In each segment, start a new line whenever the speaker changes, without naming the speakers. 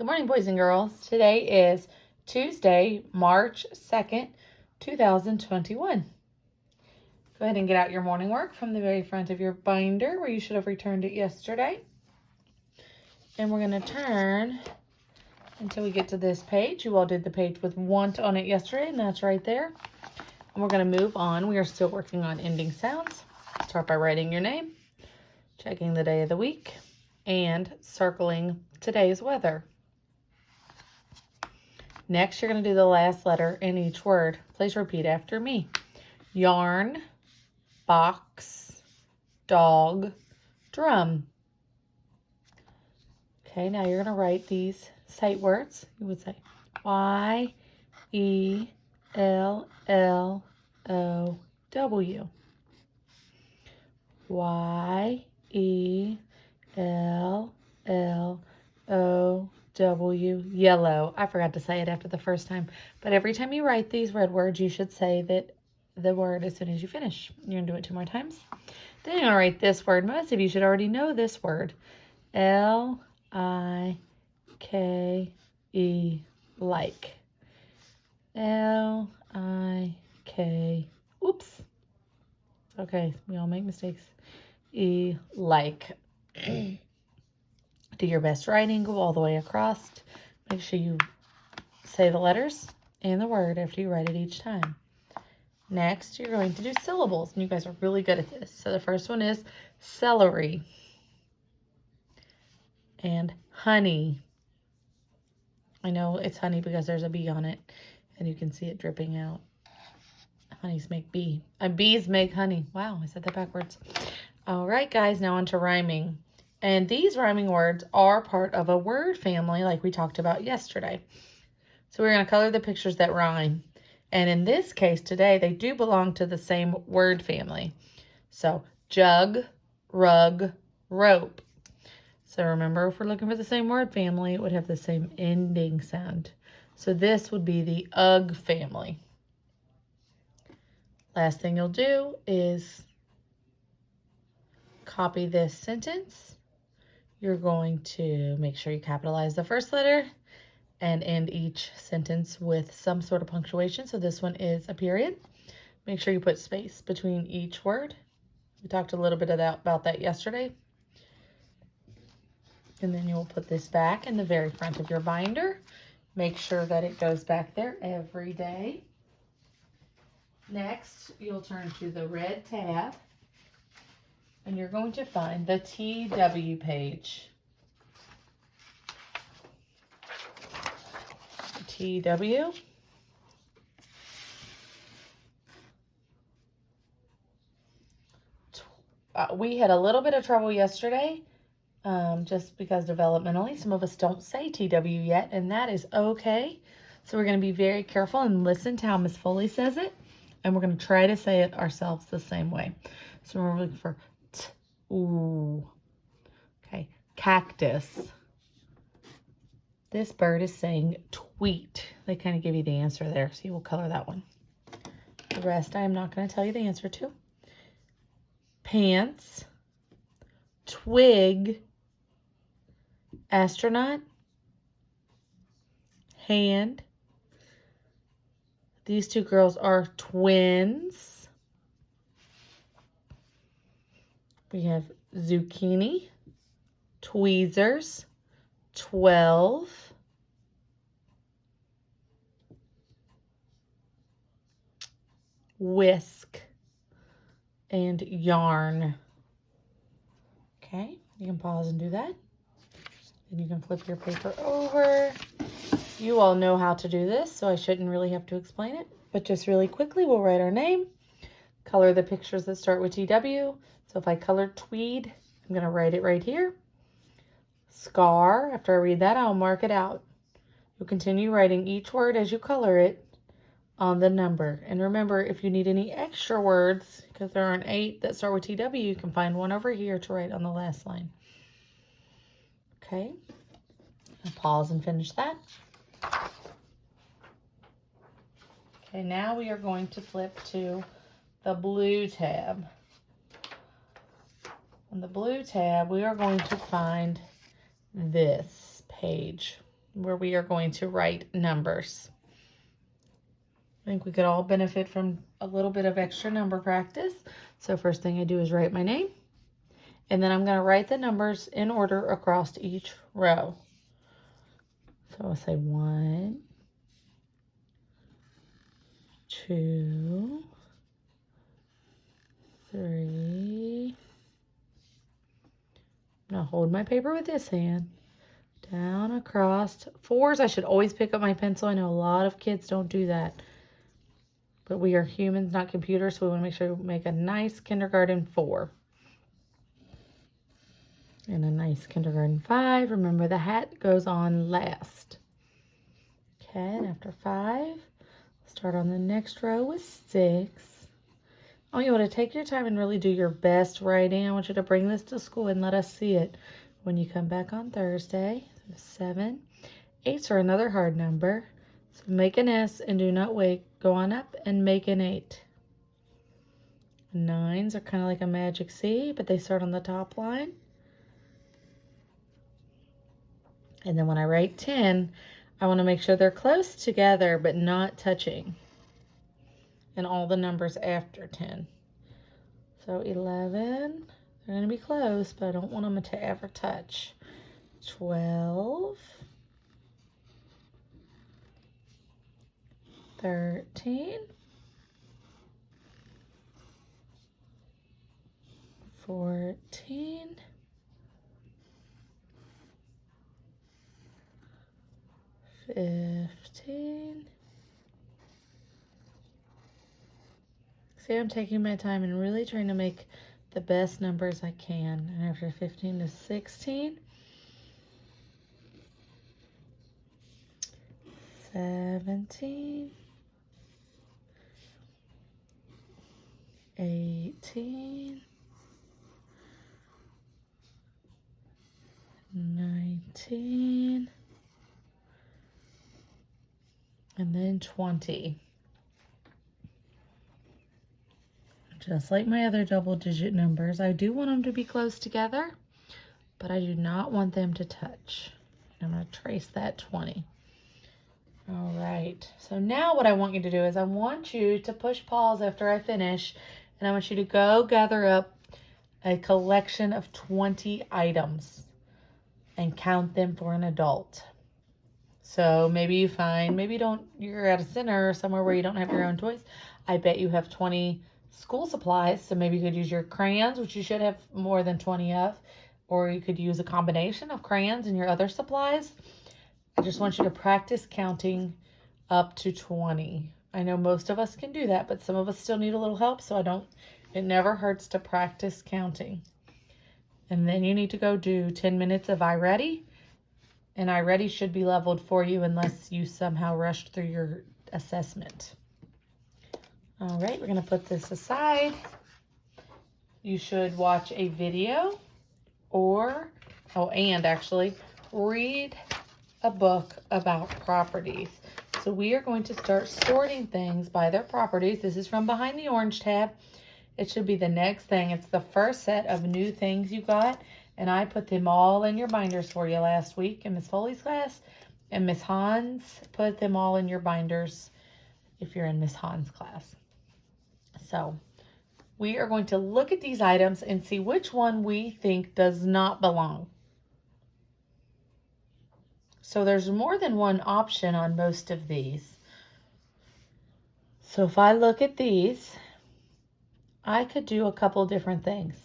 Good morning, boys and girls. Today is Tuesday, March 2nd, 2021. Go ahead and get out your morning work from the very front of your binder where you should have returned it yesterday. And we're going to turn until we get to this page. You all did the page with want on it yesterday, and that's right there. And we're going to move on. We are still working on ending sounds. Start by writing your name, checking the day of the week, and circling today's weather. Next, you're going to do the last letter in each word. Please repeat after me. Yarn, box, dog, drum. Okay, now you're going to write these sight words. You would say Y-E-L-L-O-W. Y-E-L-L-O-W. Yellow. I forgot to say it after the first time. But every time you write these red words, you should say that the word as soon as you finish. You're going to do it 2 more times. Then you're going to write this word. Most of you should already know this word. L-I-K-E. Like. L-I-K. Oops. Okay, we all make mistakes. E. Like. Do your best writing, go all the way across. Make sure you say the letters and the word after you write it each time. Next, you're going to do syllables, and you guys are really good at this. So the first one is celery and honey. I know it's honey because there's a bee on it, and you can see it dripping out. Honeys make bee. Bees make honey. Wow, I said that backwards. All right, guys, now on to rhyming. And these rhyming words are part of a word family like we talked about yesterday. So we're going to color the pictures that rhyme. And in this case today, they do belong to the same word family. So jug, rug, rope. So remember, if we're looking for the same word family, it would have the same ending sound. So this would be the ug family. Last thing you'll do is copy this sentence. You're going to make sure you capitalize the first letter and end each sentence with some sort of punctuation. So this one is a period. Make sure you put space between each word. We talked a little bit about that yesterday. And then you will put this back in the very front of your binder. Make sure that it goes back there every day. Next, you'll turn to the red tab. And you're going to find the TW page. TW. We had a little bit of trouble yesterday, just because developmentally, some of us don't say TW yet, and that is okay. So we're going to be very careful and listen to how Miss Foley says it, and we're going to try to say it ourselves the same way. So we're looking for ooh. Okay, cactus. This bird is saying tweet. They kind of give you the answer there, so you will color that one. The rest I am not going to tell you the answer to. Pants, twig, astronaut, hand. These two girls are twins. We have zucchini, tweezers, 12, whisk, and yarn. Okay, you can pause and do that. Then you can flip your paper over. You all know how to do this, so I shouldn't really have to explain it. But just really quickly, we'll write our name, color the pictures that start with TW. So if I colored tweed, I'm going to write it right here. Scar, after I read that, I'll mark it out. You'll continue writing each word as you color it on the number. And remember, if you need any extra words, because there aren't 8 that start with TW, you can find one over here to write on the last line. Okay, I'll pause and finish that. Okay, now we are going to flip to the blue tab. On the blue tab, we are going to find this page. where we are going to write numbers. I think we could all benefit from a little bit of extra number practice. So first thing I do is write my name. And then I'm going to write the numbers in order across each row. So I'll say 1, 2, 3. Now hold my paper with this hand. Down across. 4s, I should always pick up my pencil. I know a lot of kids don't do that. But we are humans, not computers, so we want to make sure we make a nice kindergarten 4. And a nice kindergarten 5. Remember, the hat goes on last. Okay, and after 5, start on the next row with 6. I want you to take your time and really do your best writing. I want you to bring this to school and let us see it when you come back on Thursday. So 7. 8s are another hard number. So make an S and do not wait. Go on up and make an 8. 9s are kind of like a magic C, but they start on the top line. And then when I write 10, I want to make sure they're close together but not touching. And all the numbers after 10. So 11, they're going to be close, but I don't want them to ever touch. 12, 13, 14, 15. See, I'm taking my time and really trying to make the best numbers I can. And after 15 to 16, 17, 18, 19, and then 20. Just like my other double-digit numbers, I do want them to be close together, but I do not want them to touch. I'm going to trace that 20. All right, so now what I want you to do is I want you to push pause after I finish, and I want you to go gather up a collection of 20 items and count them for an adult. So maybe you find, maybe you're at a center or somewhere where you don't have your own toys. I bet you have 20 school supplies, so maybe you could use your crayons, which you should have more than 20 of, or you could use a combination of crayons and your other supplies. I just want you to practice counting up to 20. I know most of us can do that, but some of us still need a little help, so it never hurts to practice counting. And then you need to go do 10 minutes of iReady, and iReady should be leveled for you unless you somehow rushed through your assessment. All right, we're going to put this aside. You should watch a video and actually read a book about properties. So we are going to start sorting things by their properties. This is from behind the orange tab. It should be the next thing. It's the first set of new things you got, and I put them all in your binders for you last week in Miss Foley's class, and Miss Hans put them all in your binders if you're in Miss Hans' class. So we are going to look at these items and see which one we think does not belong. So there's more than one option on most of these. So if I look at these, I could do a couple different things.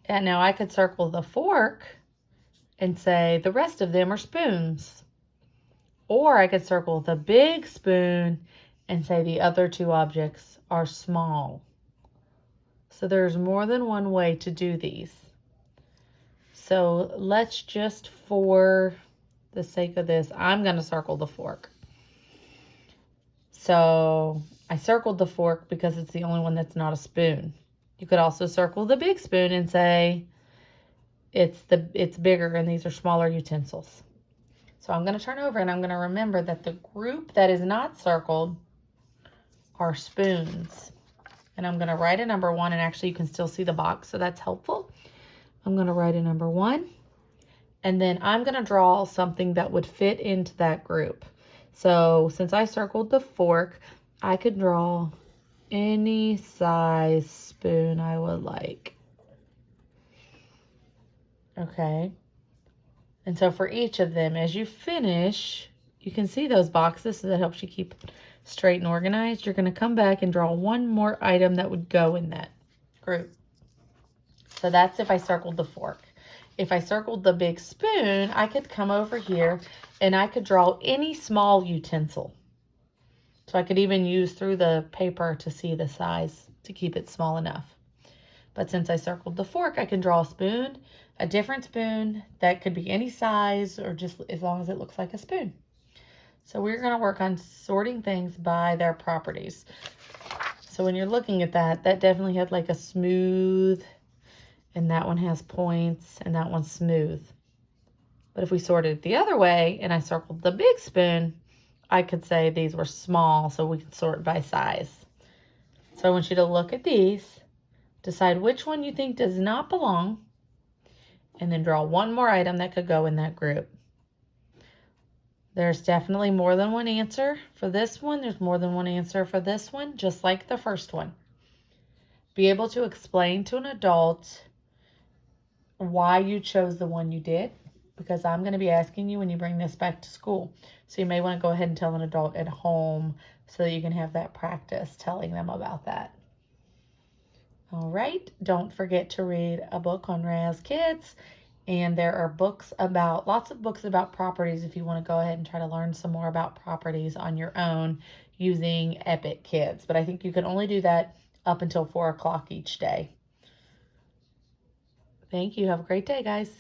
And now I could circle the fork and say the rest of them are spoons. Or I could circle the big spoon and say the other two objects are small. So there's more than one way to do these. So let's just, for the sake of this, I'm going to circle the fork. So I circled the fork because it's the only one that's not a spoon. You could also circle the big spoon and say it's bigger and these are smaller utensils. So I'm going to turn over and I'm going to remember that the group that is not circled are spoons. And I'm going to write a number 1, and actually you can still see the box, so that's helpful. I'm going to write a number 1, And then I'm going to draw something that would fit into that group. So since I circled the fork, I could draw any size spoon I would like. Okay. And so for each of them, as you finish, you can see those boxes, so that helps you keep straight and organized. You're going to come back and draw one more item that would go in that group. So that's if I circled the fork. If I circled the big spoon, I could come over here and I could draw any small utensil. So I could even use through the paper to see the size to keep it small enough. But since I circled the fork, I can draw a spoon, a different spoon that could be any size or just as long as it looks like a spoon. So we're going to work on sorting things by their properties. So when you're looking at that, that definitely had like a smooth, and that one has points, and that one's smooth. But if we sorted it the other way and I circled the big spoon, I could say these were small, so we can sort by size. So I want you to look at these, decide which one you think does not belong, and then draw one more item that could go in that group. There's definitely more than one answer for this one. There's more than one answer for this one, just like the first one. Be able to explain to an adult why you chose the one you did, because I'm going to be asking you when you bring this back to school. So you may want to go ahead and tell an adult at home so that you can have that practice telling them about that. All right, don't forget to read a book on Raz Kids. And there are books about, lots of books about properties if you want to go ahead and try to learn some more about properties on your own using Epic Kids. But I think you can only do that up until 4 o'clock each day. Thank you. Have a great day, guys.